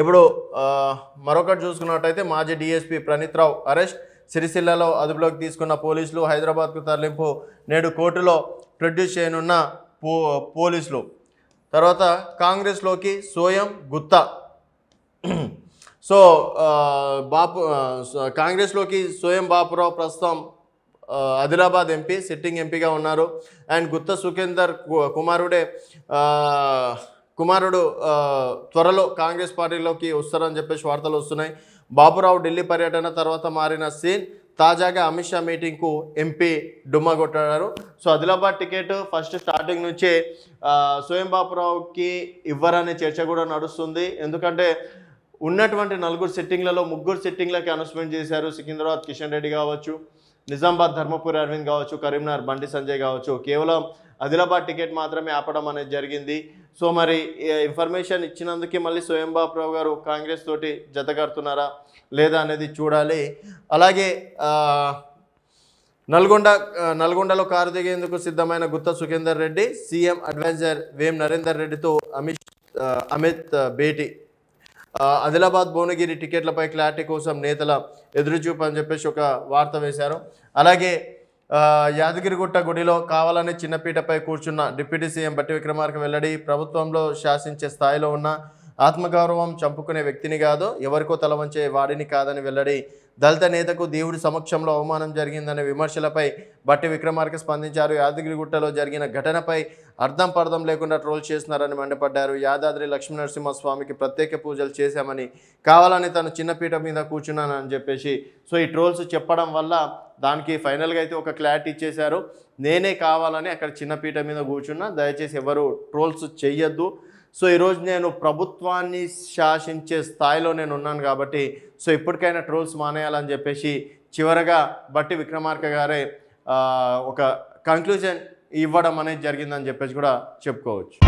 ఇప్పుడు మరొకటి చూసుకున్నట్టయితే మాజీ డీఎస్పీ ప్రణీత్ రావు అరెస్ట్, సిరిసిల్లలో అదుపులోకి తీసుకున్న పోలీసులు, హైదరాబాద్కు తరలింపు, నేడు కోర్టులో ప్రొడ్యూస్ చేయనున్న పోలీసులు. తర్వాత కాంగ్రెస్లోకి సోయం గుత్తా. సో కాంగ్రెస్లోకి సోయం బాపురావు ప్రస్తుతం ఆదిలాబాద్ ఎంపీ, సిట్టింగ్ ఎంపీగా ఉన్నారు. అండ్ గుత్తా సుఖేందర్ కుమారుడు త్వరలో కాంగ్రెస్ పార్టీలోకి వస్తారని చెప్పేసి వార్తలు వస్తున్నాయి. బాపురావు ఢిల్లీ పర్యటన తర్వాత మారిన సీన్. తాజాగా అమిత్ షా మీటింగ్కు ఎంపీ డుమ్మా కొట్టారు. So Adilabad ticket first starting నుంచే సోయం బాపురావుకి ఇవ్వరనే చర్చ కూడా నడుస్తుంది. ఎందుకంటే ఉన్నటువంటి 4 సిట్టింగ్లలో 3 సిట్టింగ్లకి అనౌన్స్మెంట్ చేశారు. సికింద్రాబాద్ కిషన్ రెడ్డి కావచ్చు, నిజామాబాద్ ధర్మపురి అరవింద్ కావచ్చు, కరీంనగర్ బండి సంజయ్ కావచ్చు. కేవలం ఆదిలాబాద్ టికెట్ మాత్రమే ఆపడం అనేది జరిగింది. సో మరి ఇన్ఫర్మేషన్ ఇచ్చినందుకే మళ్ళీ సోయం బాపురావు గారు కాంగ్రెస్ తోటి జతకడుతున్నారా లేదా అనేది చూడాలి. అలాగే నల్గొండలో కారు దిగేందుకు సిద్ధమైన గుత్తా సుఖేందర్ రెడ్డి, సీఎం అడ్వైజర్ వేం నరేందర్ రెడ్డితో అమిత్ భేటీ. ఆదిలాబాద్ భువనగిరి టికెట్లపై క్లారిటీ కోసం నేతల ఎదురుచూపు అని చెప్పేసి ఒక వార్త వేశారు. అలాగే యాదగిరిగుట్ట గుడిలో కావాలని చిన్నపీటపై కూర్చున్న డిప్యూటీ సీఎం బట్టి విక్రమార్క వెల్లడి. ప్రభుత్వంలో శాసించే స్థాయిలో ఉన్న ఆత్మగౌరవం చంపుకునే వ్యక్తిని కాదు, ఎవరికో తల వంచే వాడిని కాదని వెల్లడి. దళిత నేతకు దేవుడి సమక్షంలో అవమానం జరిగిందనే విమర్శలపై బట్టి విక్రమార్క స్పందించారు. యాదగిరిగుట్టలో జరిగిన ఘటనపై అర్థం పర్థం లేకుండా ట్రోల్ చేస్తున్నారని మండిపడ్డారు. యాదాద్రి లక్ష్మీనరసింహస్వామికి ప్రత్యేక పూజలు చేశామని, కావాలని తను చిన్నపీట మీద కూర్చున్నానని చెప్పేసి సో ఈ ట్రోల్స్ చెప్పడం వల్ల దానికి ఫైనల్గా అయితే ఒక క్లారిటీ ఇచ్చేశారు. నేనే కావాలని అక్కడ చిన్నపీట మీద కూర్చున్నా, దయచేసి ఎవరు ట్రోల్స్ చెయ్యొద్దు. సో ఈరోజు నేను ప్రభుత్వాన్ని శాసించే స్థాయిలో నేను ఉన్నాను కాబట్టి సో ఇప్పటికైనా ట్రోల్స్ మానేయాలని చెప్పేసి చివరగా బట్టి విక్రమార్క గారే ఒక కంక్లూజన్ ఇవ్వడం అనేది జరిగిందని చెప్పేసి కూడా చెప్పుకోవచ్చు.